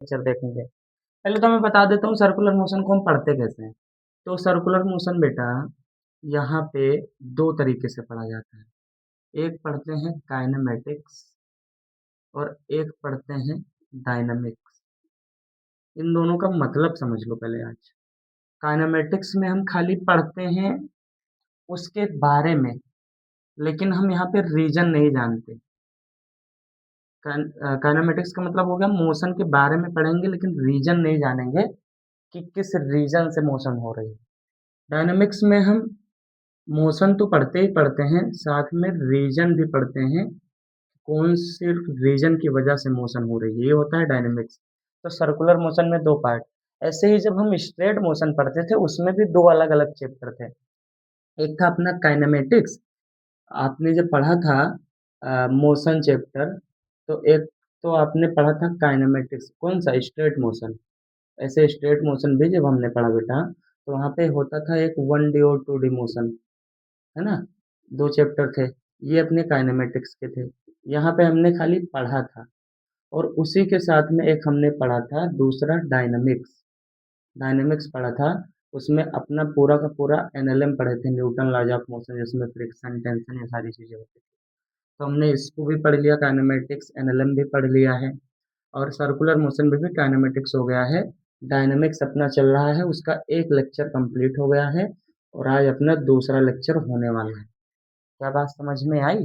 Lecture देखेंगे। पहले तो मैं बता देता हूँ सर्कुलर मोशन को हम पढ़ते कैसे हैं। तो सर्कुलर मोशन बेटा यहाँ पे दो तरीके से पढ़ा जाता है। एक पढ़ते हैं काइनेमेटिक्स और एक पढ़ते हैं डायनामिक्स। इन दोनों का मतलब समझ लो पहले आज। काइनेमेटिक्स में हम खाली पढ़ते हैं उसके बारे में, लेकिन हम यहाँ पे रीजन नहीं जानते। काइनेमेटिक्स का मतलब हो गया मोशन के बारे में पढ़ेंगे लेकिन रीजन नहीं जानेंगे कि किस रीजन से मोशन हो रही है। डायनामिक्स में हम मोशन तो पढ़ते ही पढ़ते हैं, साथ में रीजन भी पढ़ते हैं, कौन से रीजन की वजह से मोशन हो रही है, ये होता है डायनामिक्स। तो सर्कुलर मोशन में दो पार्ट। ऐसे ही जब हम स्ट्रेट मोशन पढ़ते थे उसमें भी दो अलग अलग चैप्टर थे। एक था अपना काइनेमेटिक्स, आपने जब पढ़ा था मोशन चैप्टर, तो एक तो आपने पढ़ा था काइनेमेटिक्स, कौन सा, स्ट्रेट मोशन। ऐसे स्ट्रेट मोशन भी जब हमने पढ़ा बेटा, तो वहाँ पे होता था एक 1D और 2D मोशन, है ना। दो चैप्टर थे, ये अपने काइनेमेटिक्स के थे। यहाँ पे हमने खाली पढ़ा था, और उसी के साथ में एक हमने पढ़ा था दूसरा डायनामिक्स। डायनेमिक्स पढ़ा था, उसमें अपना पूरा का पूरा एनएलएम पढ़े थे, न्यूटन लॉज ऑफ मोशन, जिसमें फ्रिक्शन, टेंशन, ये सारी चीजें होती थी। तो हमने इसको भी पढ़ लिया, काइनेमेटिक्स एनएलएम भी पढ़ लिया है, और सर्कुलर मोशन में भी काइनेमेटिक्स हो गया है। डायनेमिक्स अपना चल रहा है, उसका एक लेक्चर कंप्लीट हो गया है, और आज अपना दूसरा लेक्चर होने वाला है। क्या बात समझ में आई?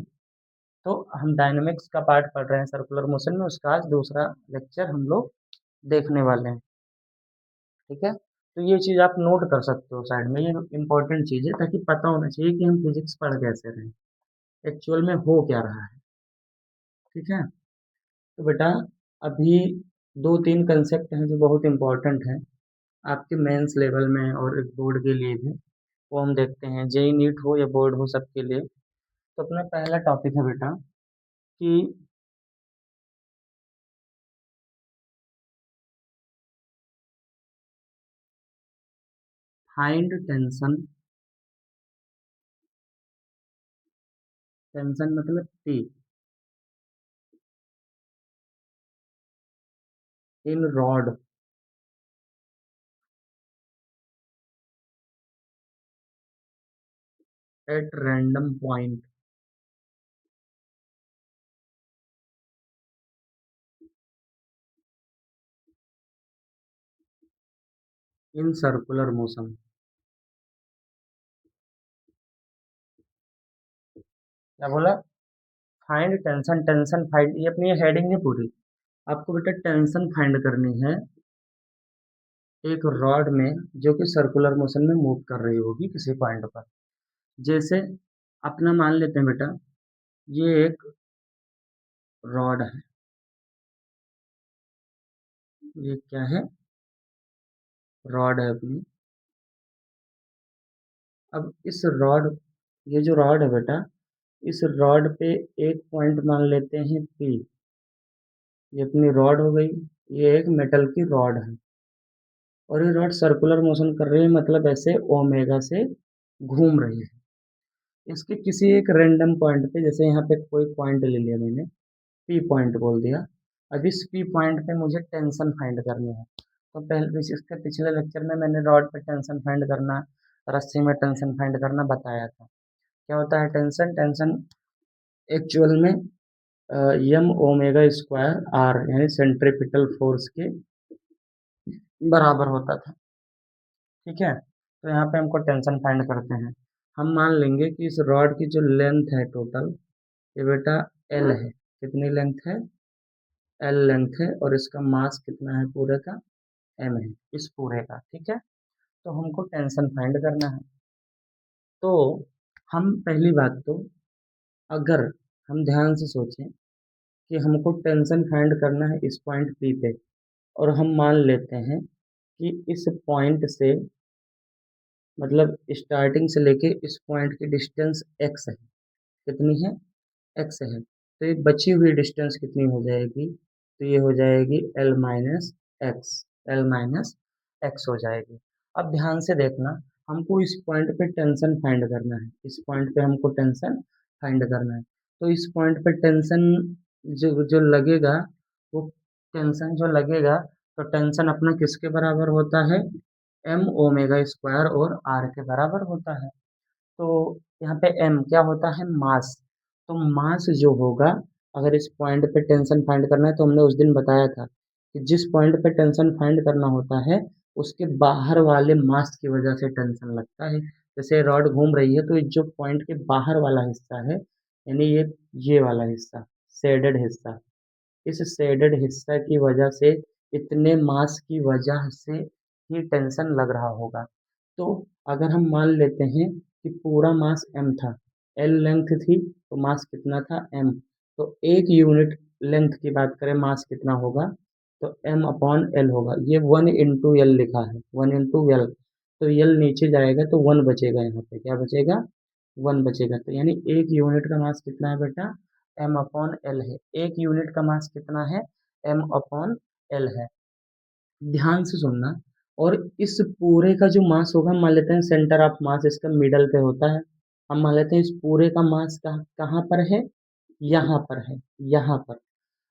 तो हम डायनेमिक्स का पार्ट पढ़ रहे हैं सर्कुलर मोशन में, उसका आज दूसरा लेक्चर हम लोग देखने वाले हैं। ठीक है, तो ये चीज़ आप नोट कर सकते हो साइड में, ये इंपॉर्टेंट चीज़ है, ताकि पता होना चाहिए कि हम फिजिक्स पढ़ कैसे रहे हैं, एक्चुअल में हो क्या रहा है। ठीक है, तो बेटा अभी दो तीन कंसेप्ट हैं जो बहुत इंपॉर्टेंट हैं आपके मेंस लेवल में और एक बोर्ड के लिए भी, वो हम देखते हैं, जेई नीट हो या बोर्ड हो सबके लिए। तो अपना पहला टॉपिक है बेटा कि फाइंड टेंशन। टेंशन मतलब T in rod at random point in circular motion. क्या बोला? फाइंड टेंशन, टेंशन फाइंड, ये अपनी हेडिंग है पूरी। आपको बेटा टेंशन फाइंड करनी है एक रॉड में जो कि सर्कुलर मोशन में मूव कर रही होगी किसी पॉइंट पर। जैसे अपना मान लेते हैं बेटा, ये एक रॉड है, ये क्या है, रॉड है अपनी। अब इस रॉड, ये जो रॉड है बेटा, इस रॉड पे एक पॉइंट मान लेते हैं P। ये अपनी रॉड हो गई, ये एक मेटल की रॉड है, और ये रॉड सर्कुलर मोशन कर रही है, मतलब ऐसे ओमेगा से घूम रही है। इसके किसी एक रैंडम पॉइंट पे, जैसे यहाँ पे कोई पॉइंट ले लिया मैंने, P पॉइंट बोल दिया। अब इस P पॉइंट पे मुझे टेंशन फाइंड करनी है। तो पहले इसके पिछले लेक्चर में मैंने रॉड पे टेंशन फाइंड करना, रस्सी में टेंशन फाइंड करना बताया था। क्या होता है टेंशन? टेंशन एक्चुअल में यम ओमेगा स्क्वायर आर, यानी सेंट्रीपिटल फोर्स के बराबर होता था। ठीक है, तो यहाँ पे हमको टेंशन फाइंड करते हैं। हम मान लेंगे कि इस रॉड की जो लेंथ है टोटल, ये बेटा एल है। कितनी लेंथ है? एल लेंथ है, और इसका मास कितना है पूरे का? एम है, इस पूरे का। ठीक है, तो हमको टेंशन फाइंड करना है। तो हम पहली बात तो, अगर हम ध्यान से सोचें कि हमको टेंशन फाइंड करना है इस पॉइंट पी पे, और हम मान लेते हैं कि इस पॉइंट से, मतलब स्टार्टिंग से लेके इस पॉइंट की डिस्टेंस एक्स है। कितनी है? एक्स है। तो ये बची हुई डिस्टेंस कितनी हो जाएगी? तो ये हो जाएगी L minus x, L minus x हो जाएगी। अब ध्यान से देखना, हमको इस पॉइंट पे टेंशन फाइंड करना है, इस पॉइंट पे हमको टेंशन फाइंड करना है। तो इस पॉइंट पे टेंशन जो जो लगेगा, वो टेंशन जो लगेगा तो टेंशन अपना किसके बराबर होता है, एम ओमेगा स्क्वायर और आर के बराबर होता है। तो यहाँ पे एम क्या होता है, मास। तो मास जो होगा, अगर इस पॉइंट पे टेंशन फाइंड करना है तो हमने उस दिन बताया था कि जिस पॉइंट पे टेंशन फाइंड करना होता है उसके बाहर वाले मास की वजह से टेंशन लगता है। जैसे रॉड घूम रही है तो जो पॉइंट के बाहर वाला हिस्सा है, यानी ये वाला हिस्सा, शेडेड हिस्सा, इस शेडेड हिस्सा की वजह से, इतने मास की वजह से ही टेंशन लग रहा होगा। तो अगर हम मान लेते हैं कि पूरा मास m था, l लेंथ थी, तो मास कितना था m। तो एक यूनिट लेंथ की बात करें, मास कितना होगा, तो m अपॉन l होगा। ये 1 इंटू l लिखा है, 1 इंटू l। तो l नीचे जाएगा तो 1 बचेगा, यहाँ पे क्या बचेगा, 1 बचेगा। तो यानी एक यूनिट का मास कितना है बेटा, m अपॉन l है। एक यूनिट का मास कितना है, m अपॉन l है। ध्यान से सुनना। और इस पूरे का जो मास होगा, मान लेते हैं सेंटर ऑफ मास इसका मिडल पे होता है। हम मान लेते हैं इस पूरे का मास कहाँ पर है, यहाँ पर है, यहाँ पर।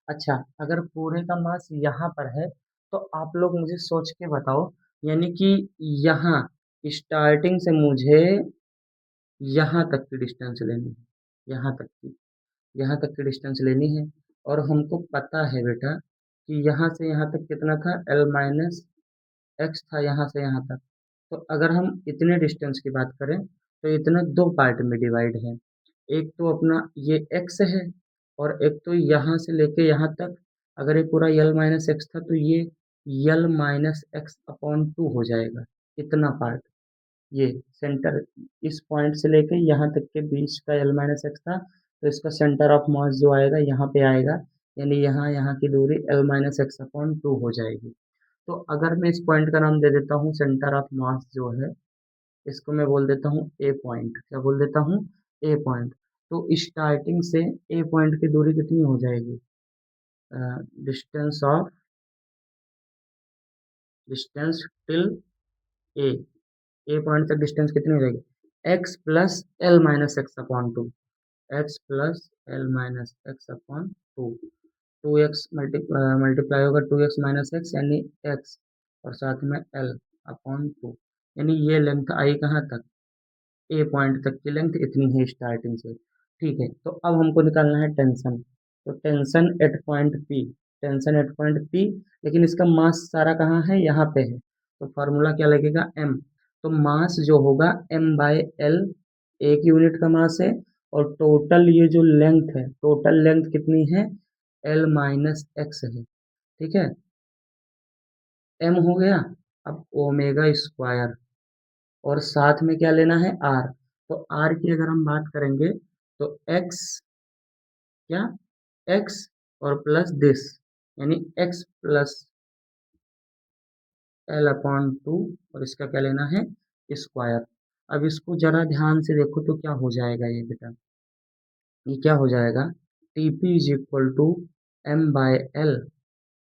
अच्छा, अगर पूरे का मास यहाँ पर है तो आप लोग मुझे सोच के बताओ, यानी कि यहाँ स्टार्टिंग से मुझे यहाँ तक की डिस्टेंस लेनी है, यहाँ तक की, यहाँ तक की डिस्टेंस लेनी है। और हमको पता है बेटा कि यहाँ से यहाँ तक कितना था, l माइनस एक्स था, यहाँ से यहाँ तक। तो अगर हम इतने डिस्टेंस की बात करें तो इतना दो पार्ट में डिवाइड है। एक तो अपना ये x है, और एक तो यहाँ से लेके यहाँ तक। अगर ये पूरा l माइनस एक्स था तो ये l माइनस एक्स अपॉन 2 हो जाएगा, इतना पार्ट। ये सेंटर, इस पॉइंट से लेके यहाँ तक के बीच का l माइनस एक्स था, तो इसका सेंटर ऑफ मास जो आएगा यहाँ पे आएगा, यानी यहाँ यहाँ की दूरी l माइनस एक्स अपॉन 2 हो जाएगी। तो अगर मैं इस पॉइंट का नाम दे देता हूँ सेंटर ऑफ मास जो है, इसको मैं बोल देता हूँ ए पॉइंट। क्या बोल देता हूँ, ए पॉइंट। तो स्टार्टिंग से ए पॉइंट की दूरी कितनी हो जाएगी, distance of, distance till A, A point तक डिस्टेंस कितनी हो जाएगी, x plus L minus X upon 2, x plus L minus X upon 2। 2x multiply होगा 2x माइनस एक्स, यानी x, और साथ में l अपॉन 2। यानी ये लेंथ आई कहाँ तक, ए पॉइंट तक की लेंथ इतनी है स्टार्टिंग से। ठीक है, तो अब हमको निकालना है टेंशन। तो tension at point P, tension at point P, लेकिन इसका मास सारा कहाँ है, यहाँ पे है। तो फार्मूला क्या लगेगा, m। तो मास जो होगा m बाय l, एक यूनिट का मास है। और टोटल ये जो लेंथ है, टोटल लेंथ कितनी है, l माइनस एक्स है। ठीक है, m हो गया। अब ओमेगा स्क्वायर, और साथ में क्या लेना है, r। तो r की अगर हम बात करेंगे तो x, क्या, x और प्लस दिस, यानी x प्लस एल अपॉन 2, और इसका क्या लेना है, स्क्वायर। अब इसको जरा ध्यान से देखो तो क्या हो जाएगा ये बेटा, ये क्या हो जाएगा, T P is equal to M by L,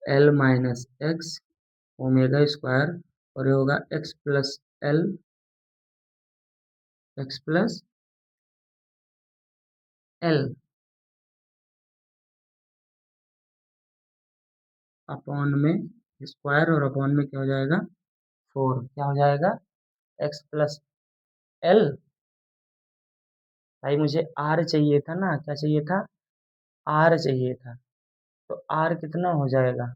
L minus X omega square, और ये होगा X plus L, X plus L upon में स्क्वायर, और अपॉन में क्या हो जाएगा, 4। क्या हो जाएगा, एक्स प्लस एल। भाई मुझे आर चाहिए था ना, क्या चाहिए था, आर चाहिए था। तो आर कितना हो जाएगा,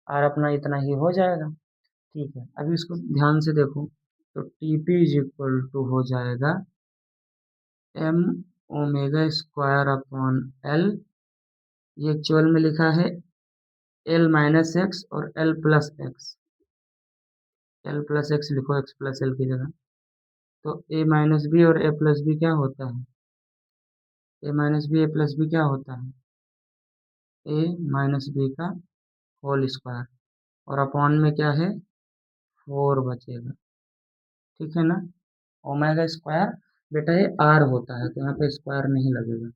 आर अपना इतना ही हो जाएगा। ठीक है, अभी इसको ध्यान से देखो। तो T P is equal to हो जाएगा M omega square upon L. ये एक्चुअल में लिखा है एल माइनस एक्स और L plus X, L plus X लिखो एक्स प्लस एल की जगह। तो ए माइनस बी और ए प्लस बी क्या होता है, ए minus B A plus B क्या होता है, ए माइनस बी का होल स्क्वायर, और अपॉन में क्या है, 4 बचेगा। ठीक है ना, ओमेगा स्क्वायर, बेटा ये आर होता है तो यहाँ पे स्क्वायर नहीं लगेगा।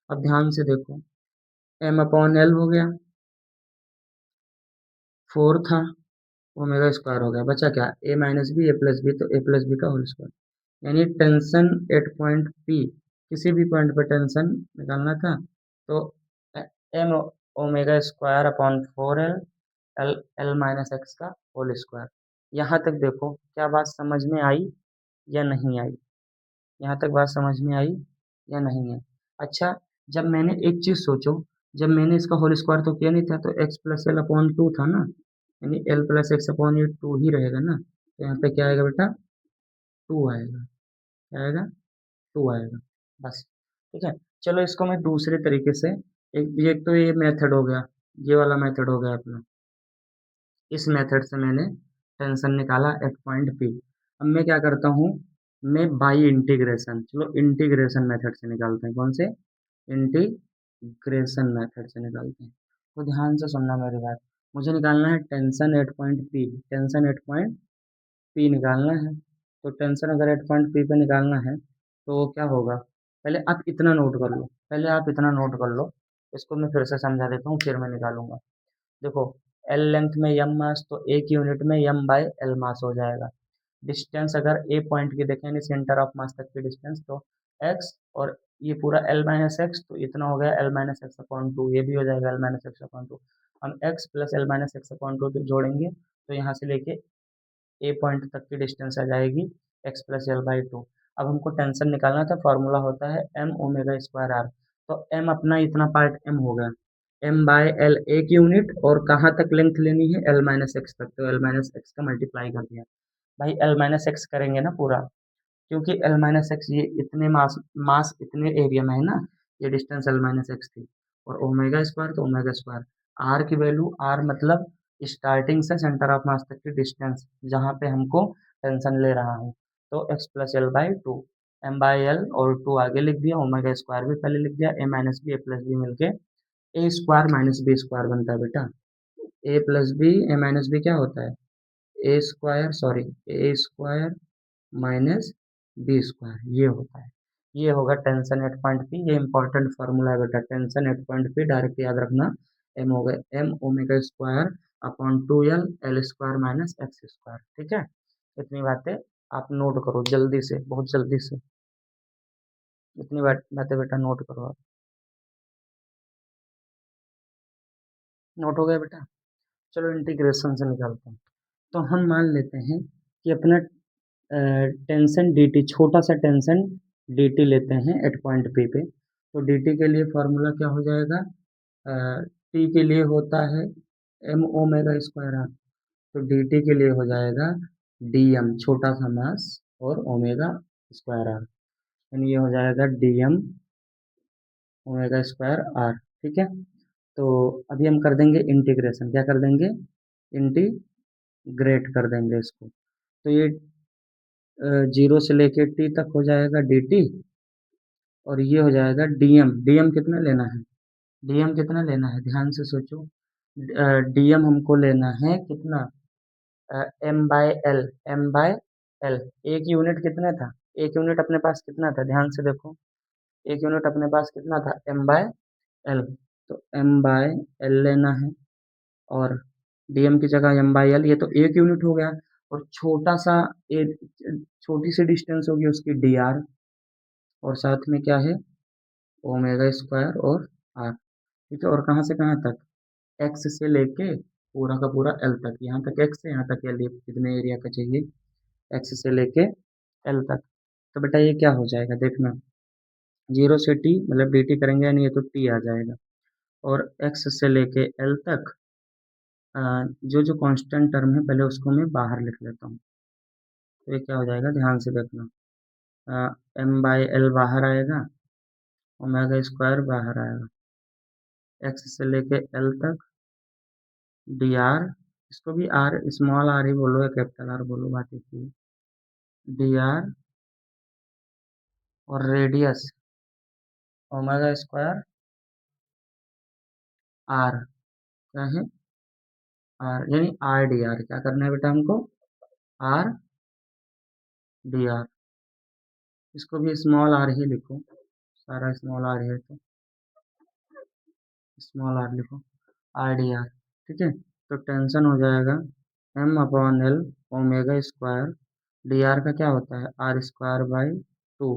अब ध्यान से देखो, एम अपॉन एल हो गया, 4 था, ओमेगा स्क्वायर हो गया, बचा क्या, A minus B A plus B, तो ए प्लस बी का होल स्क्वायर। यानी टेंशन एट पॉइंट पी, किसी भी पॉइंट पर टेंशन निकालना था तो M omega square upon 4 L, L minus X का होल स्क्वायर। यहाँ तक देखो क्या बात समझ में आई या नहीं आई? यहाँ तक बात समझ में आई या नहीं है? अच्छा, जब मैंने एक चीज़ सोचो, जब मैंने इसका होल स्क्वायर तो किया नहीं था, तो X plus L upon two था ना, यानी एल प्लस एक्स अपॉन ये टू ही रहेगा ना, तो यहाँ पे क्या आएगा बेटा? टू आएगा। क्या आएगा? टू आएगा। बस। ठीक है। चलो इसको मैं दूसरे तरीके से, एक तो ये मेथड हो गया, ये वाला मेथड हो गया अपना। इस मेथड से मैंने टेंशन निकाला एट पॉइंट पी। अब मैं क्या करता हूँ, मैं बाई इंटीग्रेशन, चलो इंटीग्रेशन मेथड से निकालते हैं। कौन से? इंटीग्रेशन मेथड से निकालते हैं। तो ध्यान से सुनना मेरी बात। मुझे निकालना है tension at point P, tension at point P निकालना है। तो टेंशन अगर एट पॉइंट पी पे निकालना है तो क्या होगा? पहले आप इतना नोट कर लो, पहले आप इतना नोट कर लो। इसको मैं फिर से समझा देता हूँ, फिर मैं निकालूंगा। देखो, एल लेंथ में यम मास, तो एक यूनिट में यम बाय एल मास हो जाएगा। डिस्टेंस अगर ए पॉइंट की देखें, यानी सेंटर ऑफ मास तक की डिस्टेंस, तो एक्स, और ये पूरा एल माइनस एक्स, तो इतना हो गया L minus X upon two, ये भी हो जाएगा L minus X upon two. हम X plus L minus X upon two जोड़ेंगे तो यहाँ से लेके ए पॉइंट तक की डिस्टेंस आ जाएगी x plus L by to. अब हमको टेंशन निकालना था, फॉर्मूला होता है एम ओमेगा स्क्वायर आर। तो एम अपना इतना पार्ट एम हो गया, एम बाय एल एक यूनिट, और कहाँ तक लेंथ लेनी है? एल माइनस एक्स तक, तो एल माइनस एक्स का मल्टीप्लाई कर दिया। भाई एल माइनस एक्स करेंगे ना पूरा, क्योंकि एल माइनस एक्स ये इतने मास, मास इतने एरिया में है ना, ये डिस्टेंस एल माइनस एक्स थी, और ओमेगा स्क्वायर तो ओमेगा स्क्वायर। आर की वैल्यू, आर मतलब स्टार्टिंग से सेंटर ऑफ मास तक की डिस्टेंस, जहाँ पे हमको टेंशन ले रहा हूँ। तो X plus L by two, M by L और टू आगे लिख दिया, ओमेगा स्क्वायर भी पहले लिख दिया, A minus B A plus B मिलके A square minus B square बनता है बेटा। A plus B, A minus B क्या होता है? A square, sorry, A square minus B square, ये होता है। ये होगा टेंशन एट पॉइंट पी। ये इंपॉर्टेंट फार्मूला है बेटा, tension at point P direct याद रखना। एम हो गया M omega square upon two L L square minus X square. ठीक है, इतनी बातें आप नोट करो जल्दी से, बहुत जल्दी से। इतनी बातें बेटा नोट करो आप। नोट हो गया बेटा? चलो इंटीग्रेशन से निकालते हैं। तो हम मान लेते हैं कि अपना टेंशन डी टी, छोटा सा टेंशन डी टी लेते हैं एट पॉइंट पी पे। तो डी टी के लिए फॉर्मूला क्या हो जाएगा? टी के लिए होता है एम ओमेगा स्क्वायर आर, तो डी टी के लिए हो जाएगा डी एम, छोटा सा मास, और ओमेगा स्क्वायर आर, यानी ये हो जाएगा D M omega square R. ठीक है। तो अभी हम कर देंगे इंटीग्रेशन, क्या कर देंगे? इंटीग्रेट कर देंगे इसको। तो ये जीरो से लेके टी तक हो जाएगा डी टी, और ये हो जाएगा डीएम। डीएम कितना लेना है? डीएम कितना लेना है? ध्यान से सोचो। डीएम हमको लेना है कितना? M by L, M by L. एक यूनिट कितना था? एक यूनिट अपने पास कितना था? ध्यान से देखो, एक यूनिट अपने पास कितना था? M by L. तो एम बाय एल लेना है, और डीएम की जगह एम बाई एल, ये तो एक यूनिट हो गया। और छोटा सा एक, छोटी सी डिस्टेंस होगी उसकी डी आर, और साथ में क्या है? ओमेगा स्क्वायर और आर। ठीक है, और कहाँ से कहाँ तक? एक्स से लेके पूरा का पूरा एल तक, यहाँ तक एक्स है, यहाँ तक एल, कितने एरिया का चाहिए? एक्स से लेके एल तक। तो बेटा ये क्या हो जाएगा देखना, जीरो से टी मतलब डी टी करेंगे, यानी ये तो टी आ जाएगा, और एक्स से लेके एल तक जो जो कांस्टेंट टर्म है पहले उसको मैं बाहर लिख लेता हूँ। तो ये क्या हो जाएगा, ध्यान से देखना। एम बाई एल बाहर आएगा, ओमेगा स्क्वायर बाहर आएगा, एक्स से लेके एल तक डी आर, इसको भी आर, स्मॉल आर ही बोलो या कैपिटल आर बोलो, बात एक ही है। डी आर, और रेडियस ओमेगा स्क्वायर आर, क्या है? आर, यानी आर डी आर। क्या करना है बेटा हमको? Are D are. इसको भी स्मॉल आर ही लिखो, सारा स्मॉल आर है तो स्मॉल आर लिखो, आर डी आर। ठीक है। तो टेंशन हो जाएगा M upon L omega square, D R का क्या होता है? आर स्क्वायर बाई टू,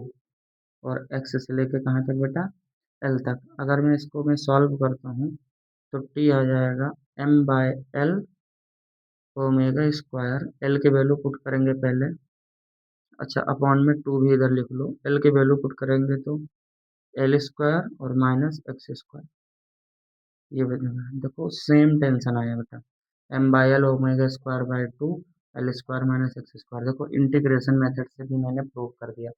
और एक्स से लेके कहाँ तक बेटा? एल तक। अगर मैं इसको मैं सॉल्व करता हूँ तो टी आ जाएगा M by L omega square, L की वैल्यू पुट करेंगे पहले। अच्छा, अपॉन में 2 भी इधर लिख लो। एल की वैल्यू पुट करेंगे तो एल स्क्वायर और माइनस एक्स स्क्वायर, ये बनेगा। देखो सेम टेंशन आया बेटा, M by L omega square by 2 L square minus X square. देखो इंटीग्रेशन मेथड से भी मैंने प्रूव कर दिया।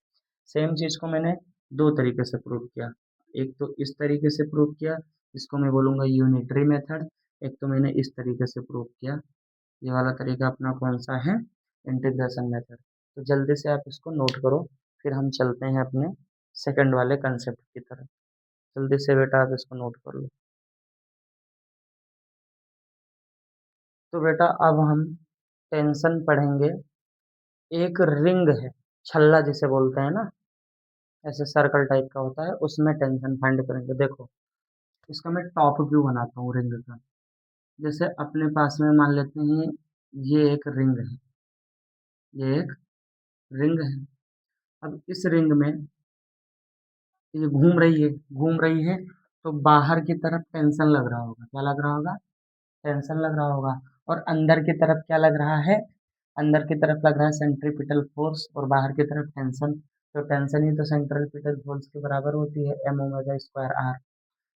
सेम चीज़ को मैंने दो तरीके से प्रूव किया। एक तो इस तरीके से प्रूव किया, इसको मैं बोलूँगा यूनिटरी मेथड। एक तो मैंने इस तरीके से प्रूव किया। ये वाला तरीका अपना कौन सा है? Integration method. तो जल्दी से आप इसको नोट करो, फिर हम चलते हैं अपने सेकंड वाले कंसेप्ट की तरफ। जल्दी से बेटा आप इसको नोट कर लो। तो बेटा अब हम टेंशन पढ़ेंगे। एक रिंग है, छल्ला जिसे बोलते हैं ना, ऐसे सर्कल टाइप का होता है, उसमें टेंशन फाइंड करेंगे। देखो इसका मैं टॉप व्यू बनाता हूँ रिंग का। जैसे अपने पास में मान लेते हैं ये एक रिंग है, ये एक रिंग है। अब इस रिंग में ये घूम रही है, तो बाहर की तरफ टेंशन लग रहा होगा। क्या लग रहा होगा? टेंशन लग रहा होगा। और अंदर की तरफ क्या लग रहा है? अंदर की तरफ लग रहा है सेंट्रीपिटल फोर्स, और बाहर की तरफ टेंशन। तो टेंशन ही तो सेंट्रीपिटल फोर्स के बराबर होती है, एम ओमेगा स्क्वायर आर।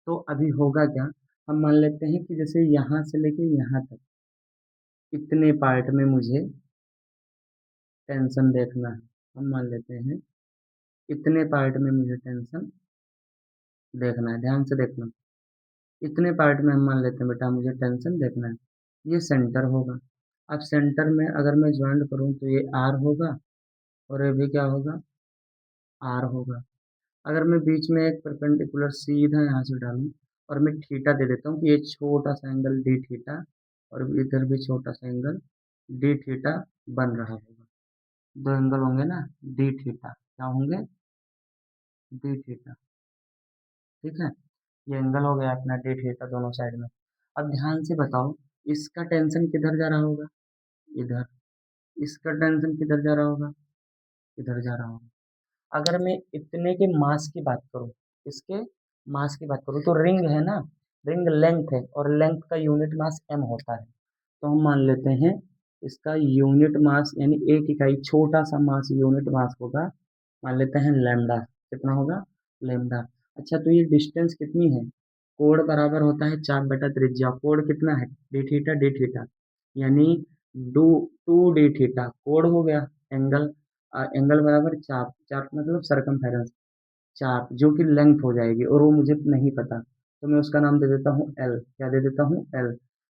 तो अभी होगा क्या, हम मान लेते हैं कि जैसे यहाँ से लेके यहाँ तक इतने पार्ट में मुझे टेंशन देखना है। हम मान लेते हैं इतने पार्ट में मुझे टेंशन देखना है, ध्यान से देखना। इतने पार्ट में हम मान लेते हैं बेटा मुझे टेंशन देखना है। ये सेंटर होगा। अब सेंटर में अगर मैं ज्वाइंट करूँ तो ये आर होगा, और ये भी क्या होगा? आर होगा। अगर मैं बीच में एक परपेंडिकुलर सीधा यहाँ से डालूँ और मैं थीटा दे देता हूँ कि ये छोटा सा एंगल डी थीटा, और इधर भी छोटा सा एंगल डी थीटा बन रहा होगा। दो एंगल होंगे ना, डी थीटा। क्या होंगे? D theta. ठीक है, ये एंगल हो गया अपना डी थीटा दोनों साइड में। अब ध्यान से बताओ, इसका टेंशन किधर जा रहा होगा? इधर। इसका टेंशन किधर जा रहा होगा? इधर जा रहा होगा। अगर मैं इतने के मास की बात करूं, इसके मास की बात करूं, तो रिंग है ना, रिंग लेंथ है, और लेंथ का यूनिट मास m होता है। तो हम मान लेते हैं इसका यूनिट मास, यानी एक इकाई छोटा सा मास यूनिट मास होगा, मान लेते हैं लैम्डा। कितना होगा? लैम्डा। अच्छा, तो ये डिस्टेंस कितनी है? कोण बराबर होता है चाप बटा त्रिज्या। कोण कितना है? डी थीटा, डी थीटा, यानी डू 2d थीटा कोण हो गया। एंगल, एंगल बराबर चाप, चाप मतलब सरकमफेरेंस, चाप जो कि लेंथ हो जाएगी, और वो मुझे नहीं पता, तो मैं उसका नाम दे देता हूँ एल। क्या दे देता हूँ? एल।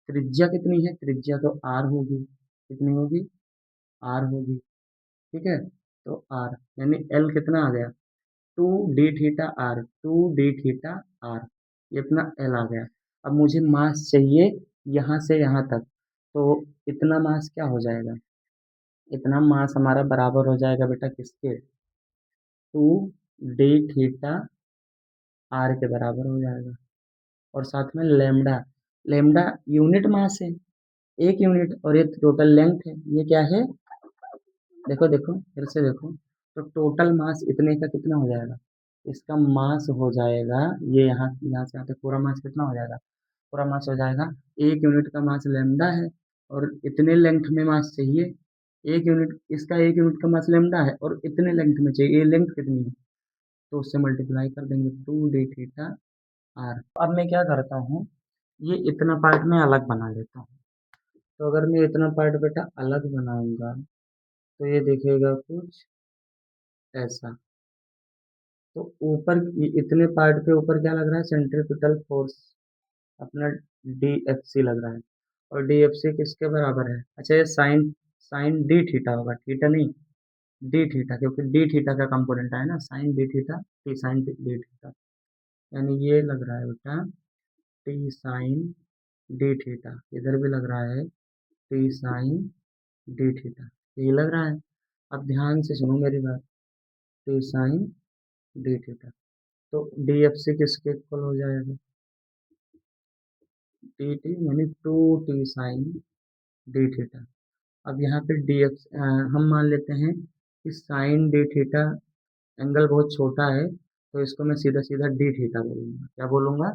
त्रिज्या कितनी है? त्रिज्या तो आर होगी। कितनी होगी? आर होगी। ठीक है, तो आर यानी एल कितना आ गया? 2d theta are, 2d theta are, ये अपना एल आ गया। अब मुझे मास चाहिए यहाँ से यहाँ तक, तो इतना मास क्या हो जाएगा? इतना मास हमारा बराबर हो जाएगा बेटा किसके? 2d थीटा आर के बराबर हो जाएगा। और साथ में लेमडा, लेमडा यूनिट मास है, एक यूनिट, और ये टोटल लेंथ है। ये क्या है? देखो देखो फिर से देखो, तो टोटल मास इतने का कितना हो जाएगा? इसका मास हो जाएगा, ये यहाँ से यहाँ तक पूरा मास कितना हो जाएगा? पूरा मास हो जाएगा, एक यूनिट का मास लेमडा है, और इतने लेंथ में मास चाहिए। एक यूनिट, इसका एक यूनिट का मास लेमडा है, और इतने लेंथ में चाहिए। ये लेंथ कितनी है? तो उससे मल्टीप्लाई कर देंगे, 2d थीटा आर। अब मैं क्या करता हूँ, ये इतना पार्ट मैं अलग बना लेता हूँ। तो अगर मैं इतना पार्ट बेटा अलग बनाऊंगा, तो ये दिखेगा कुछ ऐसा। तो ऊपर इतने पार्ट के ऊपर क्या लग रहा है? सेंट्रीपिटल फोर्स अपना डी एफ सी लग रहा है। और डी एफ सी किसके बराबर है? अच्छा, ये साइन, साइन डी थीटा होगा, थीटा नहीं, डी थीटा, क्योंकि डी थीटा का कंपोनेंट है ना, sine D theta, T sine D theta, यानी ये लग रहा है बेटा टी साइन डी थीटा। इधर भी लग रहा है टी साइन डी थीटा, यही लग रहा है। अब ध्यान से सुनो मेरी बात, टी साइन डी थीटा, तो डी एफ सी किसके इक्वल हो जाएगा? टी टी यानी 2t साइन डी थीटा। अब यहाँ पे डी एफ, हम मान लेते हैं कि साइन डी थीटा एंगल बहुत छोटा है, तो इसको मैं सीधा सीधा डी थीटा बोलूँगा। क्या बोलूँगा?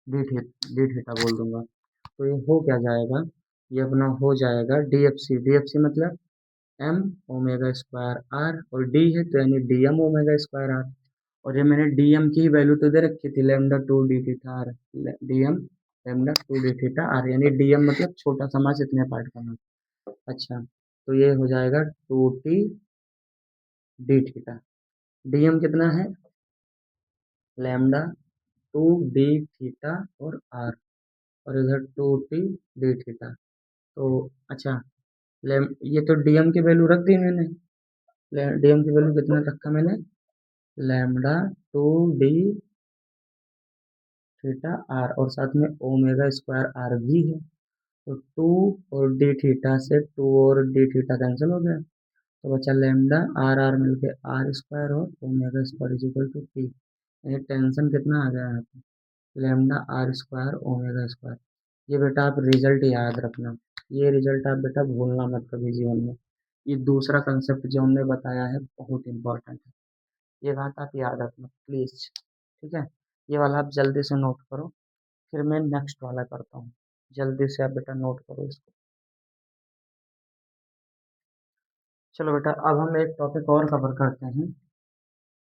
डी थीटा बोल दूंगा। तो ये हो क्या जाएगा? ये अपना हो जाएगा D F C. D F C मतलब एम ओमेगा स्क्वायर आर, और डी है तो यानी D M omega square R. और ये मैंने डी एम की ही वैल्यू तो दे रखी थी, lambda two D theta R. D M lambda two D theta R, यानी डी एम मतलब छोटा सा मास इतने पार्ट का मास। अच्छा, तो ये हो जाएगा two T D theta. D M कितना है, लेमडा टू डी थीटा और आर, और इधर टू टी डी थीटा। तो अच्छा, लेम ये तो डीएम की वैल्यू रख दी मैंने। डीएम की वैल्यू कितना रखा मैंने, lambda two D theta R, और साथ में ओमेगा स्क्वायर आर भी है। तो टू और डी थीटा से टू और डी थीटा कैंसिल हो गया, तो बचा लैम्डा आर आर मिलके आर स्क्वायर और omega square is equal to T. ये टेंशन कितना आ गया यहाँ पे, lambda R square omega square. ये बेटा आप रिजल्ट याद रखना, ये रिजल्ट आप बेटा भूलना मत कभी जीवन में। ये दूसरा कंसेप्ट जो हमने बताया है बहुत इंपॉर्टेंट है, ये बात आप याद रखना प्लीज, ठीक है। ये वाला आप जल्दी से नोट करो, फिर मैं नेक्स्ट वाला करता हूँ। जल्दी से आप बेटा नोट करो इसको। चलो बेटा, अब हम एक टॉपिक और कवर करते हैं,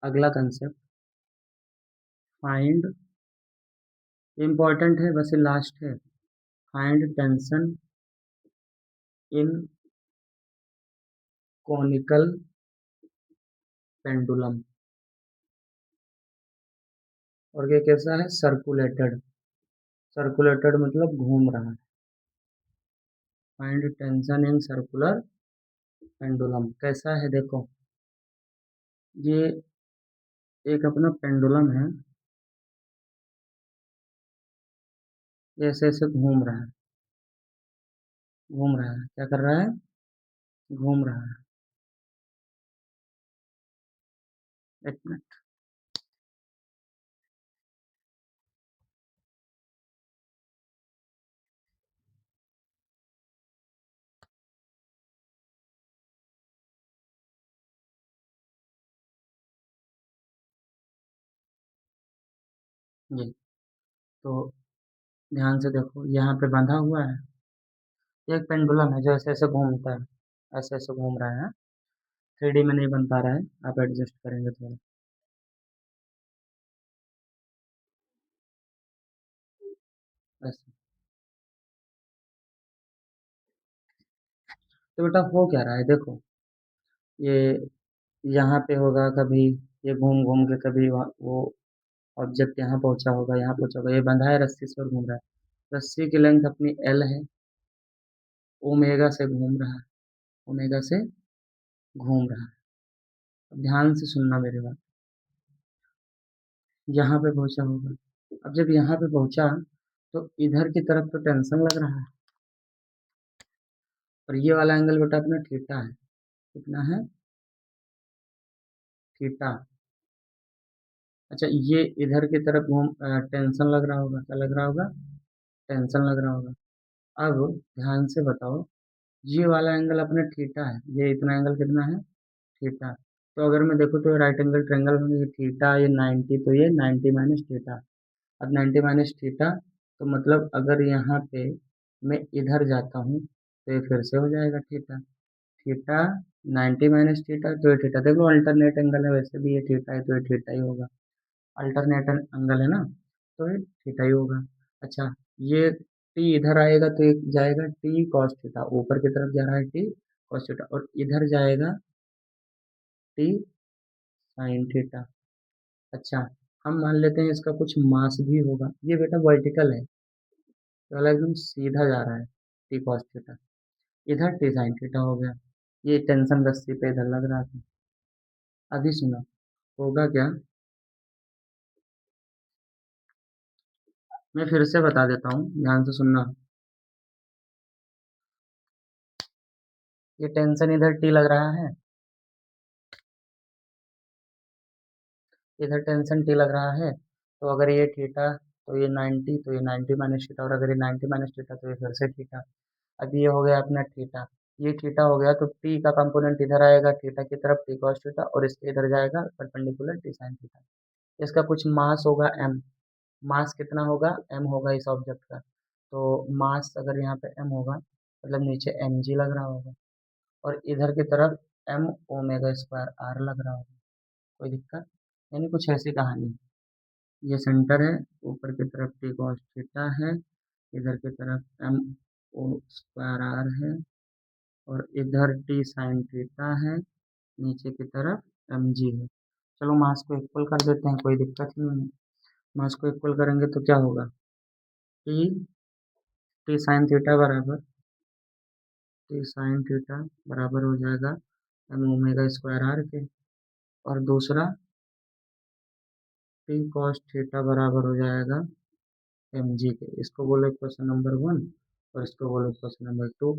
अगला कंसेप्ट, फाइंड। इम्पॉर्टेंट है, बस ये लास्ट है। Find tension in conical pendulum. और ये कैसा है, सर्कुलेटेड। सर्कुलेटेड मतलब घूम रहा है। Find tension in circular pendulum कैसा है, देखो ये एक अपना पेंडुलम है, ये ऐसे ऐसे घूम रहा है। घूम रहा है, क्या कर रहा है, घूम रहा है। एक मिनट, ये तो ध्यान से देखो, यहाँ पे बंधा हुआ है। ये एक पेंडुलम है जो ऐसे ऐसे घूमता है, ऐसे ऐसे घूम रहा है। थ्री डी में नहीं बन पा रहा है, आप एडजस्ट करेंगे थोड़ा ऐसे। तो बेटा हो क्या रहा है, देखो ये यहाँ पे होगा कभी, ये घूम घूम के कभी वो ऑब्जेक्ट यहाँ पहुंचा होगा, यहाँ पहुंचा होगा। ये बंधा है रस्सी से और घूम रहा है। रस्सी की लेंथ अपनी एल है, ओमेगा से घूम रहा है, ओमेगा से घूम रहा है। अब ध्यान से सुनना मेरी बात, यहाँ पे पहुंचा होगा। अब जब यहाँ पे पहुंचा, तो इधर की तरफ तो टेंशन लग रहा है, और ये वाला एंगल बेटा अपना थीटा है। कितना है, थीटा। अच्छा, ये इधर की तरफ घूम टेंशन लग रहा होगा, क्या लग रहा होगा, टेंशन लग रहा होगा। अब ध्यान से बताओ, ये वाला एंगल अपना थीटा है, ये इतना एंगल कितना है, थीटा। तो अगर मैं देखूँ तो राइट एंगल ट्रायंगल में ये थीटा, ये 90, तो ये 90 माइनस थीटा। अब 90 माइनस थीटा, तो मतलब अगर यहाँ पे मैं इधर जाता हूँ तो ये फिर से हो जाएगा थीटा। थीटा 90 माइनस थीटा, तो ये थीटा, देख लो अल्टरनेट एंगल है, वैसे भी ये थीटा है तो ये थीटा ही होगा। अल्टरनेट एंगल है ना, तो ये थीटा ही होगा। अच्छा, ये टी इधर आएगा तो ये जाएगा टी कॉस थीटा, ऊपर की तरफ जा रहा है टी कॉस थीटा, और इधर जाएगा टी साइन थीटा। अच्छा, हम मान लेते हैं इसका कुछ मास भी होगा, ये बेटा वर्टिकल है, ये वाला एकदम सीधा जा रहा है, टी कॉस थीटा। इधर टी साइन थीटा हो गया। ये टेंशन रस्सी पे इधर लग रहा था। अभी सुना, होगा क्या, मैं फिर से बता देता हूँ, ध्यान से सुनना। ये टेंशन इधर टी लग रहा है, इधर टेंशन टी लग रहा है, तो अगर ये थीटा तो ये 90, तो ये 90 माइनस थीटा, और अगर ये 90 माइनस थीटा तो ये फिर से थीटा। अब ये हो गया अपना थीटा, ये थीटा हो गया, तो टी का कंपोनेंट इधर आएगा थीटा की तरफ, टी कॉस थीटा, और इसके इधर जाएगा परपेंडिकुलर टी साइन थीटा। इसका कुछ मास होगा एम। मास कितना होगा, एम होगा इस ऑब्जेक्ट का। तो मास अगर यहाँ पे एम होगा, मतलब नीचे एम जी लग रहा होगा, और इधर की तरफ एम ओमेगा स्क्वायर आर लग रहा होगा। कोई दिक्कत, यानी कुछ ऐसी कहानी है। ये सेंटर है, ऊपर की तरफ टी कॉस थीटा है, इधर की तरफ एम ओ स्क्वायर आर है, और इधर टी साइन थीटा है, नीचे की तरफ एम जी है। चलो मास को इक्वल कर देते हैं, कोई दिक्कत नहीं है। मास को इक्वल करेंगे तो क्या होगा, टी टी साइन थीटा बराबर टी साइन थीटा बराबर हो जाएगा एम ओमेगा स्क्वायर आर के, और दूसरा टी कॉस थीटा बराबर हो जाएगा एम जी के। इसको बोलो इक्वेशन नंबर 1 और इसको बोलो इक्वेशन नंबर 2।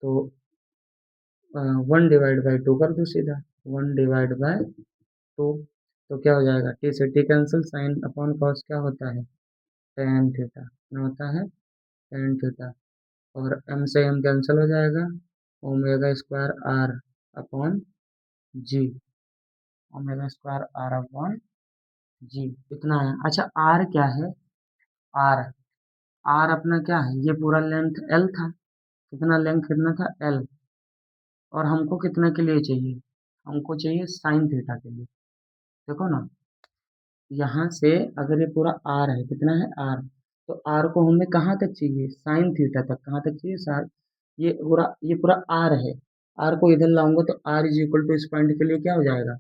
तो 1/2 कर दो सीधा, 1/2। तो क्या हो जाएगा, टी से T cancel, sine upon cos क्या होता है, टेन थीटा ना होता है, टेन थीटा, और एम से एम कैंसिल हो जाएगा, omega square R upon G, omega square R upon G, इतना है। अच्छा आर क्या है, आर आर अपना क्या है, ये पूरा लेंथ एल था, कितना लेंथ कितना था एल, और हमको कितना के लिए चाहिए, हमको चाहिए साइन थीटा के लिए। देखो ना, यहाँ से अगर ये पूरा आर है, कितना है आर, तो आर को हमें कहाँ तक चाहिए, साइन थीटा तक, कहाँ तक चाहिए ये पूरा आर है। आर को इधर लाऊंगा तो आर इज इक्वल टू इस पॉइंट के लिए क्या हो जाएगा,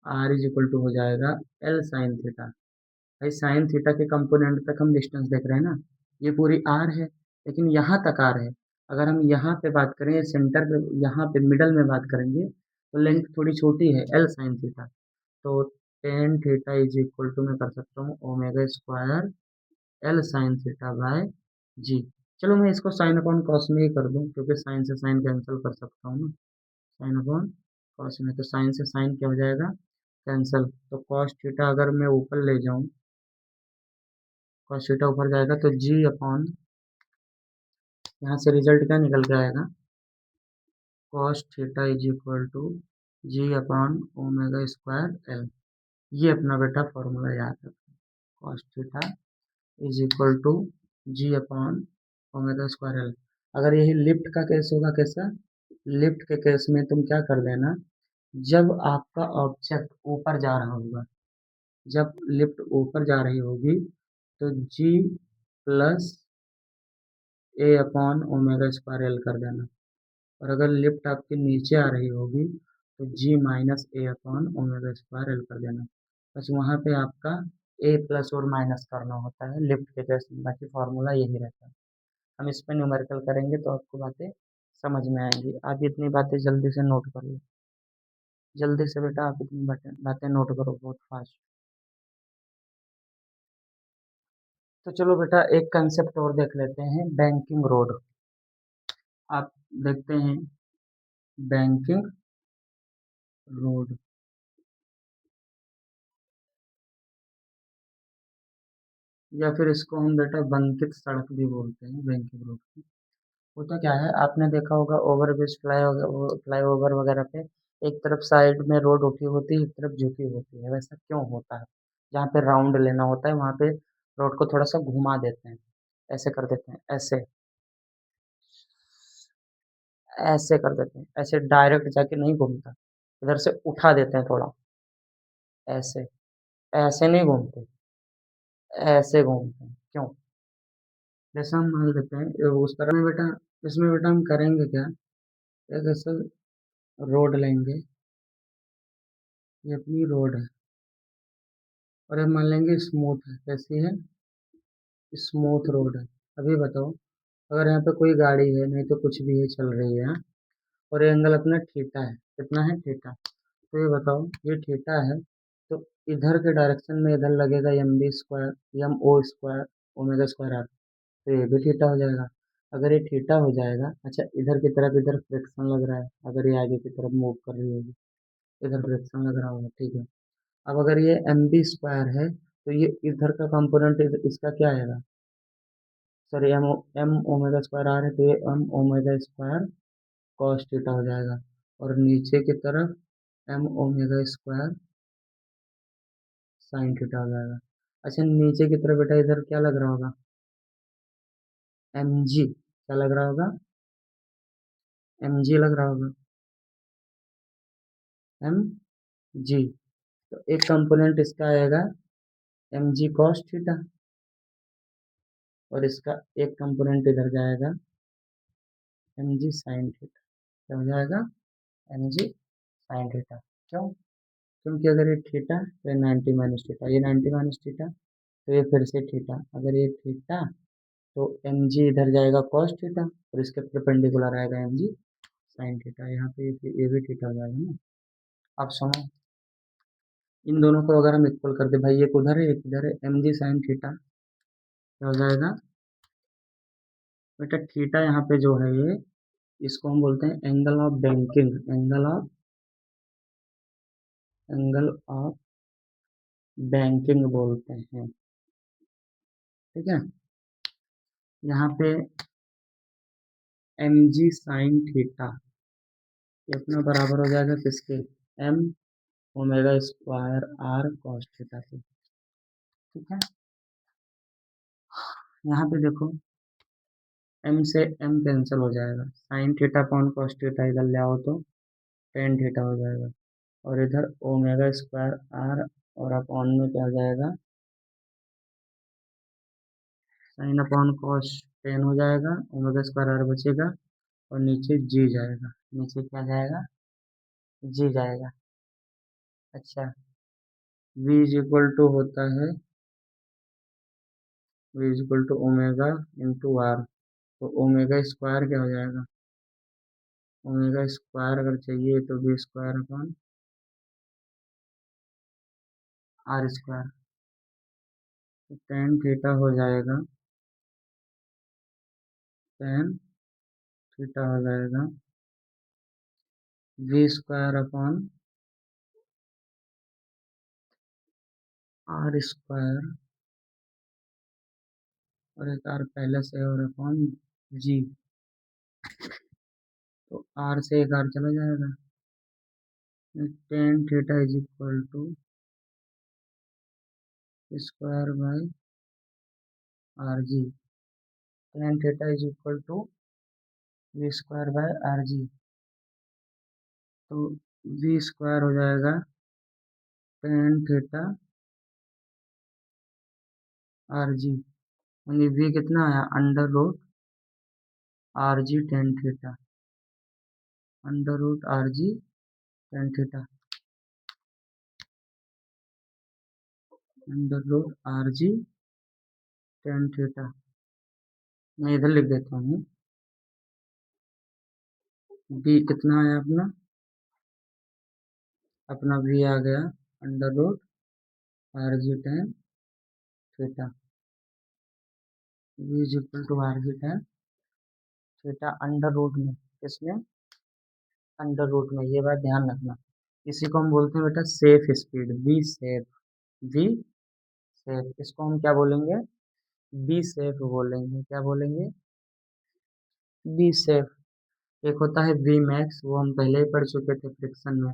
आर इज इक्वल टू हो जाएगा एल साइन थीटा। भाई साइन थीटा के कंपोनेंट तक हम डिस्टेंस देख रहे हैं ना, ये पूरी आर है, लेकिन यहाँ तक आर है। अगर हम यहाँ पे बात करें, सेंटर पे यहाँ पे मिडल में बात करेंगे, तो लेंथ थोड़ी छोटी है एल साइन थीटा। तो tan theta is equal to मैं कर सकता हूँ omega square L sine theta by g. चलो मैं इसको साइन अपॉन कॉस में ही कर दूँ, क्योंकि साइन से साइन कैंसिल कर सकता हूँ ना, साइन अपॉन कॉस में, तो साइन से साइन क्या हो जाएगा, कैंसिल। तो कॉस थीटा अगर मैं ऊपर ले जाऊँ, कॉस थीटा ऊपर जाएगा तो जी अपॉन, यहाँ से रिजल्ट क्या निकल के आएगा, cos theta is equal to G upon omega square L. ये अपना बेटा फॉर्मूला याद रखो, cos theta is equal to G upon omega square L. अगर यही लिफ्ट का केस होगा, कैसा, लिफ्ट के केस में तुम क्या कर देना, जब आपका ऑब्जेक्ट ऊपर जा रहा होगा, जब लिफ्ट ऊपर जा रही होगी, तो जी प्लस ए अपॉन ओमेगा स्क्वायर एल कर देना, और अगर लिफ्ट आपके नीचे आ रही होगी, तो जी माइनस ए अपॉन ओमेगा स्क्वायर एल कर देना। बस वहाँ पे आपका ए प्लस और माइनस करना होता है लिफ्ट के केस में, बाकी फॉर्मूला यही रहता है। हम इस पर न्यूमेरिकल करेंगे तो आपको बातें समझ में आएंगी। आप इतनी बातें जल्दी से नोट कर लो, जल्दी से बेटा आप इतनी बातें नोट करो बहुत फास्ट। तो चलो बेटा एक कंसेप्ट और देख लेते हैं, बैंकिंग रोड। आप देखते हैं बैंकिंग रोड, या फिर इसको हम बेटा बंकित सड़क भी बोलते हैं, बैंकिंग रोड की। होता क्या है, आपने देखा होगा ओवरब्रिज, फ्लाई ओवर वगैरह पे एक तरफ साइड में रोड उठी होती है, एक तरफ झुकी होती है, वैसा क्यों होता है, जहाँ पे राउंड लेना होता है वहाँ पे रोड को थोड़ा सा घुमा देते हैं, ऐसे कर देते हैं, ऐसे ऐसे कर देते हैं, ऐसे डायरेक्ट जाके नहीं घूमता, इधर से उठा देते हैं थोड़ा, ऐसे, ऐसे नहीं घूमते, ऐसे घूमते हैं, क्यों, जैसे हम मान लेते हैं उस तरह में बेटा, इसमें बेटा हम करेंगे क्या, एक ऐसा रोड लेंगे, ये अपनी रोड है, और ये मान लेंगे स्मूथ है, कैसी है, स्मूथ रोड है। अभी बताओ, अगर यहाँ पे कोई गाड़ी है, नहीं तो कुछ भी है चल रही है, हाँ? और ये एंगल अपना थीटा है, कितना है थीटा, तो ये बताओ ये थीटा है, तो इधर के डायरेक्शन में इधर लगेगा M B square M O square omega square R, तो ये भी थीटा हो जाएगा। अगर ये थीटा हो जाएगा, अच्छा इधर की तरफ इधर फ्रिक्शन लग रहा है, अगर ये आगे की तरफ मूव कर रही होगी, इधर फ्रिक्शन लग रहा होगा, ठीक है। अब अगर ये एम बी स्क्वायर है, तो ये इधर का कंपोनेंट इसका क्या आएगा, सॉरी एम ओमेगा स्क्वायर आ रहा है, तो ये M omega square cos theta हो जाएगा, और नीचे की तरफ M omega square sine theta हो जाएगा। अच्छा नीचे की तरफ बेटा इधर क्या लग रहा होगा, एम जी क्या लग रहा होगा, mg लग रहा होगा, mg। तो एक कंपोनेंट इसका आएगा mg cos थीटा, और इसका एक कंपोनेंट इधर जाएगा mg sin थीटा। क्या हो जाएगा? mg sin theta. क्यों? क्योंकि अगर ये थीटा तो ये 90 माइनस थीटा, ये 90 माइनस थीटा, तो ये फिर से थीटा, अगर ये थीटा तो mg इधर जाएगा cos थीटा, और इसके परपेंडिकुलर आएगा mg sin थीटा। यहाँ पे ये भी थीटा हो जाएगा ना। अब सुनो, इन दोनों को अगर हम इक्वल कर दे, भाई एक उधर है एक इधर है, mg sin थीटा क्या हो जाएगा बेटा? थीटा यहाँ पे जो है ये, इसको हम बोलते हैं angle of banking, angle of banking बोलते हैं। ठीक है, यहाँ पे mg sin थीटा ये अपना बराबर हो जाएगा किसके? m omega square r cos theta के। ठीक है, यहाँ पे देखो m से m कैंसिल हो जाएगा, sin theta upon cos theta इधर ले आओ तो tan थीटा हो जाएगा, और इधर ओमेगा स्क्वायर r और अपॉन में क्या हो जाएगा? साइन अपॉन कॉस टेन हो जाएगा, ओमेगा स्क्वायर आर बचेगा, और नीचे जी जाएगा, नीचे क्या जाएगा? जी जाएगा। अच्छा, v इज इक्वल टू होता है v is equal to omega into R, तो ओमेगा स्क्वायर क्या हो जाएगा? ओमेगा स्क्वायर अगर चाहिए तो v square upon R square, तो टेन थीटा हो जाएगा, टेन थीटा हो जाएगा v square upon R square, और एक आर पहले से है, और अपॉन जी, तो आर से एक आर चला जाएगा, tan theta is equal to square by R G, tan theta is equal to V square by R G, तो वी स्क्वायर हो जाएगा टेन थीटा आर जी, यानी वी कितना आया? Under root R G tan theta, under root R G tan theta, under root R G tan theta. मैं इधर लिख देता हूँ, वी कितना आया अपना? अपना वी आ गया under root R G tan theta, V is equal to R G tan theta under root में, किसमें? अंडर रूट में, ये बात ध्यान रखना। इसी को हम बोलते हैं बेटा safe speed, be safe, be safe, इसको हम क्या बोलेंगे? बी सेफ बोलेंगे। क्या बोलेंगे? Be safe. एक होता है वी मैक्स, वो हम पहले ही पढ़ चुके थे फ्रिक्शन में।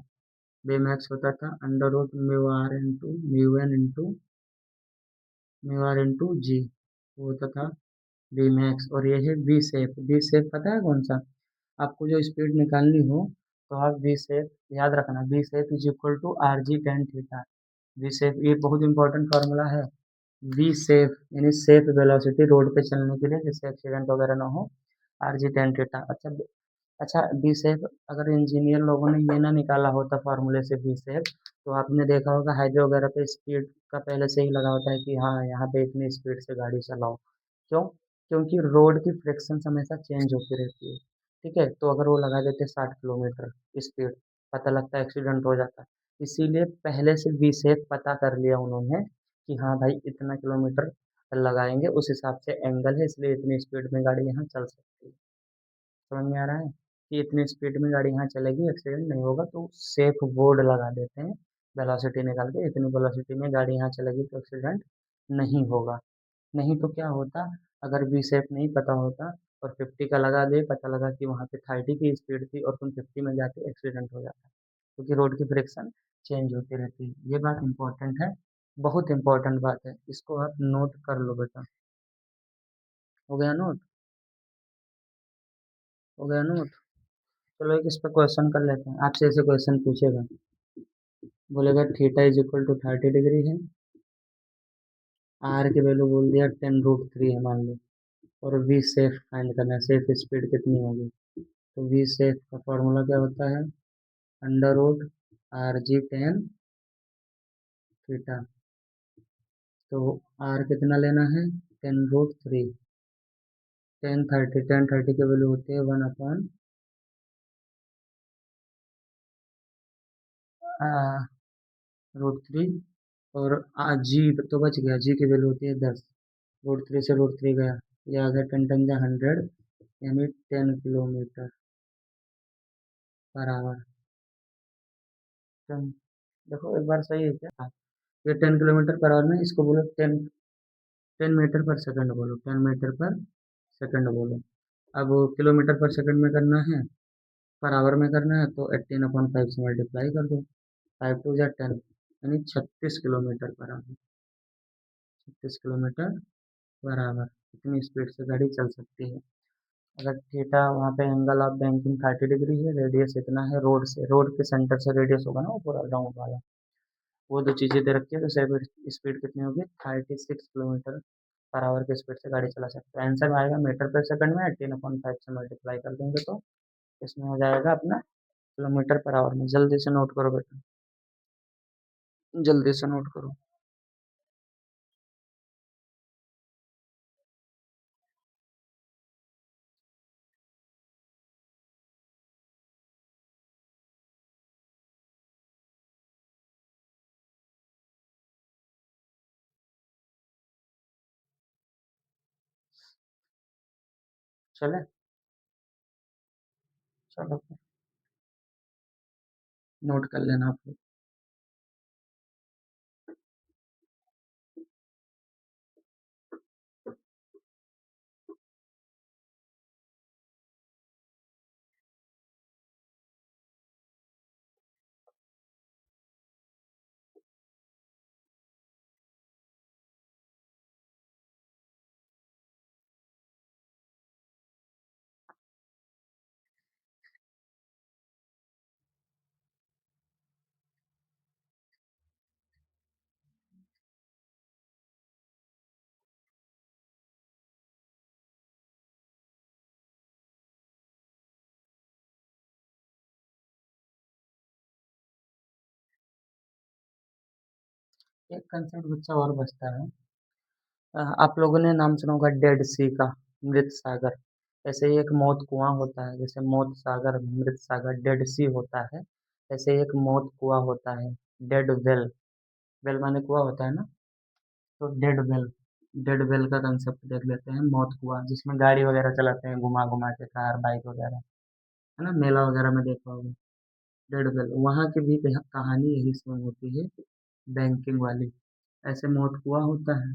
वी मैक्स होता था under root mu R into mu N into mu R into g, वो होता था वी मैक्स। और ये है वी सेफ, वी सेफ पता है कौन सा? आपको जो स्पीड निकालनी हो तो आप वी सेफ याद रखना, V safe is equal to R G tan theta. V safe ये बहुत इंपॉर्टेंट फार्मूला है। वी सेफ यानी सेफ वेलोसिटी रोड पे चलने के लिए, जिससे एक्सीडेंट वगैरह ना हो, आर जी टेन थीटा। अच्छा, अच्छा बी सेफ अगर इंजीनियर लोगों ने ये ना निकाला होता फार्मूले से बी सेफ, तो आपने देखा होगा हाईवे वगैरह पे स्पीड का पहले से ही लगा होता है कि हाँ यहाँ पे इतनी स्पीड से गाड़ी चलाओ। क्यों? क्योंकि रोड की फ्रिक्शन हमेशा चेंज होती रहती है। ठीक है, तो अगर वो लगा देते 60 किलोमीटर स्पीड, पता लगता है एक्सीडेंट हो जाता। इसीलिए पहले से बी सेफ पता कर लिया उन्होंने कि हाँ भाई इतना किलोमीटर लगाएंगे, उस हिसाब से एंगल है, इसलिए इतनी स्पीड में गाड़ी यहाँ चल सकती है। समझ में आ रहा है कि इतनी स्पीड में गाड़ी यहाँ चलेगी, एक्सीडेंट नहीं होगा, तो सेफ बोर्ड लगा देते हैं वेलोसिटी निकाल के, इतनी वेलोसिटी में गाड़ी यहाँ चलेगी तो एक्सीडेंट नहीं होगा। नहीं तो क्या होता, अगर बी सेफ नहीं पता होता और 50 का लगा दे, पता लगा कि वहाँ पे 30 की स्पीड थी और तुम 50 में जाके एक्सीडेंट हो जाता, क्योंकि रोड की फ्रिक्शन चेंज होती रहती है। ये बात इंपॉर्टेंट है, बहुत इंपॉर्टेंट बात है, इसको आप नोट कर लो बेटा। हो गया नोट? हो गया नोट? चलो एक इस पे क्वेश्चन कर लेते हैं, आपसे ऐसे क्वेश्चन पूछेगा, बोलेगा theta is equal to 30 degree है, आर की वैल्यू बोल दिया 10√3 है मान लो, और वी सेफ फाइंड करना है, सेफ स्पीड कितनी होगी। तो वी सेफ का फॉर्मूला क्या होता है, √RG tan थीटा। तो आर कितना लेना है, 10√3, 1030 की वैल्यू होती है 1/√3, और जी तो बच गया, जी की वैल्यू होती है 10, √3 से √3 गया, ये आ गया 10 × 100, यानी 10 किलोमीटर पर आवर। देखो एक बार सही है क्या, हाँ, ये 10 किलोमीटर पर आवर में, इसको बोलो 10 मीटर पर सेकंड बोलो, 10 मीटर पर सेकंड बोलो। अब किलोमीटर पर सेकंड में करना है, पर आवर में करना है, तो 18/5 से मल्टीप्लाई कर दो, 5×2 = 10, यानी 36 kilometre per hour, 36 kilometre per hour, इतनी स्पीड से गाड़ी चल सकती है। अगर थीटा वहाँ पे एंगल ऑफ बैंकिंग 30 डिग्री है, रेडियस इतना है, रोड के सेंटर से रेडियस होगा ना वो पूरा राउंड वाला, वो दो चीज़ें दे रखी है, तो स्पीड कितनी होगी, 36 किलोमीटर पर आवर की स्पीड से गाड़ी चला सकते हैं। आंसर में आएगा मीटर पर सेकंड में, 18/5 से मल्टीप्लाई कर देंगे तो इसमें हो जाएगा अपना किलोमीटर पर आवर में। जल्दी से नोट करो बेटा, जल्दी से नोट करो। चले, चलो नोट कर लेना आप लोग। एक कंसेप्ट बच्चा और बचता है, आप लोगों ने नाम सुना होगा डेड सी का, मृत सागर। ऐसे ही एक मौत कुआं होता है, जैसे मौत सागर, मृत सागर, डेड सी होता है, ऐसे ही एक मौत कुआं होता है, डेड वेल। वेल माने कुआं होता है ना, तो डेड वेल का कंसेप्ट देख लेते हैं, मौत कुआं जिसमें गाड़ी वगैरह चलाते हैं घुमा घुमा के, कार बाइक वगैरह, है ना, मेला वगैरह में देखा होगा। डेड वेल वहाँ की भी कहानी यही सेम होती है, बैंकिंग वाली। ऐसे मौत कुआं होता है,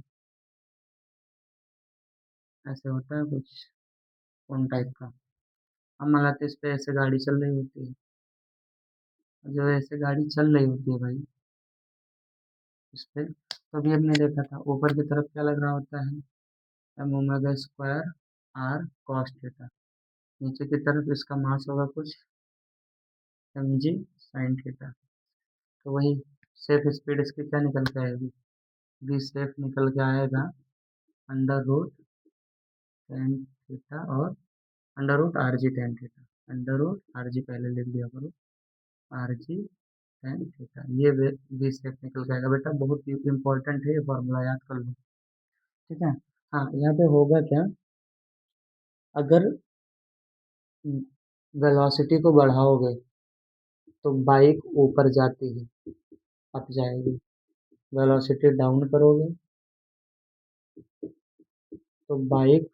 ऐसे होता है कुछ उन टाइप का। अब मान लाते इस पे ऐसे गाड़ी चल रही होती है, जो ऐसे गाड़ी चल रही होती है भाई इस पे, तो अभी हमने देखा था ऊपर की तरफ क्या लग रहा होता है, m⍵² r cos θ, नीचे की तरफ इसका मास होगा कुछ mg sin θ। तो वही सेफ स्पीड इसकी क्या निकल के आएगी, बी सेफ निकल के आएगा √tan θ, और √RG tan θ, √RG पहले लिख दिया करो, RG tan θ, ये बी सेफ निकल के आएगा बेटा, बहुत इंपॉर्टेंट है ये फॉर्मूला, याद कर लो। ठीक है, हाँ यहाँ पे होगा क्या, अगर वेलोसिटी को बढ़ाओगे तो बाइक ऊपर जाती है, अप जाएगी, वेलोसिटी डाउन करोगे तो बाइक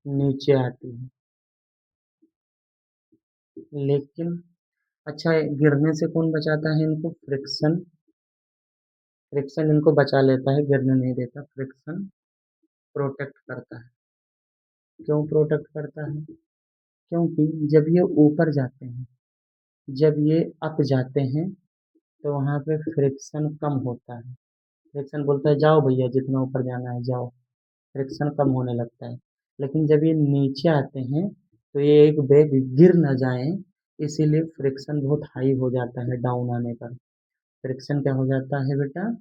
नीचे आती है। लेकिन अच्छा, गिरने से कौन बचाता है इनको, फ्रिक्शन, फ्रिक्शन इनको बचा लेता है, गिरने नहीं देता, फ्रिक्शन प्रोटेक्ट करता है। क्यों प्रोटेक्ट करता है, क्योंकि जब ये ऊपर जाते हैं, जब ये अप जाते हैं, तो वहाँ पे फ्रिक्शन कम होता है, फ्रिक्शन बोलता है जाओ भैया जितना ऊपर जाना है जाओ, फ्रिक्शन कम होने लगता है। लेकिन जब ये नीचे आते हैं तो ये एक बैग गिर ना जाए, इसीलिए फ्रिक्शन बहुत हाई हो जाता है डाउन आने पर। फ्रिक्शन क्या हो जाता है बेटा?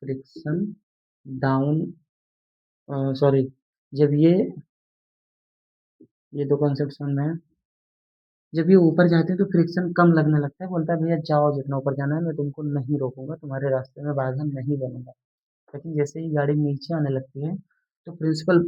फ्रिक्शन डाउन, सॉरी, जब ये दो कॉन्सेप्ट समझ में आए? जब ये ऊपर जाते हैं तो फ्रिक्शन कम लगने लगता है, बोलता है भैया जाओ जितना ऊपर जाना है, मैं तुमको नहीं रोकूंगा, तुम्हारे रास्ते में बाधा नहीं बनूंगा। लेकिन जैसे ही गाड़ी नीचे आने लगती है तो प्रिंसिपल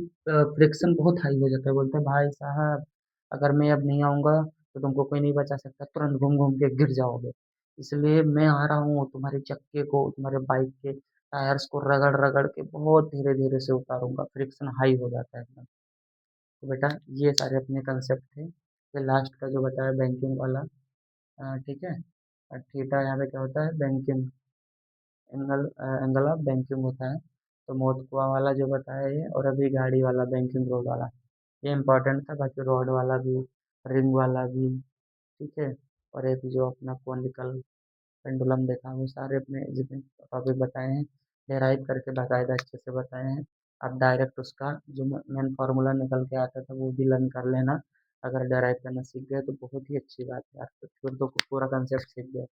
फ्रिक्शन बहुत हाई हो जाता है, बोलता है भाई साहब अगर मैं अब नहीं आऊंगा तो तुमको कोई नहीं बचा सकता, तुरंत घूम घूम के गिर जाओगे। इसलिए मैं आ रहा हूँ तुम्हारे चक्के को, तुम्हारे बाइक के टायर्स को रगड़ रगड़ के बहुत धीरे धीरे से उतारूंगा, फ्रिक्शन हाई हो जाता है एकदम। तो बेटा ये सारे अपने कंसेप्ट थे। फिर लास्ट का जो बताया बैंकिंग वाला, ठीक है। थीटा यहाँ पे क्या होता है? बैंकिंग, एंगल ऑफ बैंकिंग होता है। तो मोट कुआ वाला जो बताया ये, और अभी गाड़ी वाला बैंकिंग रोड वाला, ये इम्पोर्टेंट था। बाकी रोड वाला भी, रिंग वाला भी, ठीक है। और एक जो अपना कॉनिकल पेंडुलम देखा, वो सारे अपने जितने टॉपिक बताए हैं डेराइव करके बाकायदा अच्छे से बताए हैं। आप डायरेक्ट उसका जो मेन फार्मूला निकल के आता था वो भी लर्न कर लेना। अगर डेराइव करना सीख गए तो बहुत ही अच्छी बात है यार, तो फिर तो पूरा कंसेप्ट सीख गए।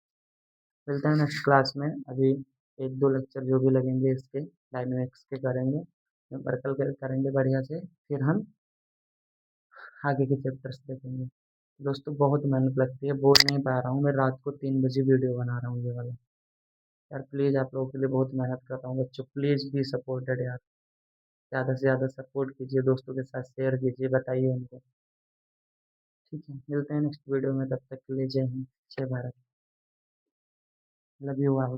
मिलते हैं नेक्स्ट क्लास में। अभी एक दो लेक्चर जो भी लगेंगे इसके डायनेमिक्स के करेंगे, वर्कल के करेंगे बढ़िया से, फिर हम आगे के चैप्टर्स देखेंगे। दोस्तों बहुत मेहनत लगती है, बोल नहीं पा रहा हूँ, मैं रात को 3 बजे वीडियो बना रहा हूँ ये वाला। यार प्लीज़ आप लोगों के लिए बहुत मेहनत कर रहा हूँ बच्चों, प्लीज़ बी सपोर्टेड यार। ज़्यादा से ज़्यादा सपोर्ट कीजिए, दोस्तों के साथ शेयर कीजिए, बताइए उनको। ठीक है, मिलते हैं नेक्स्ट वीडियो में, तब तक के लिए जय हिंद, जय भारत, लव यू ऑल।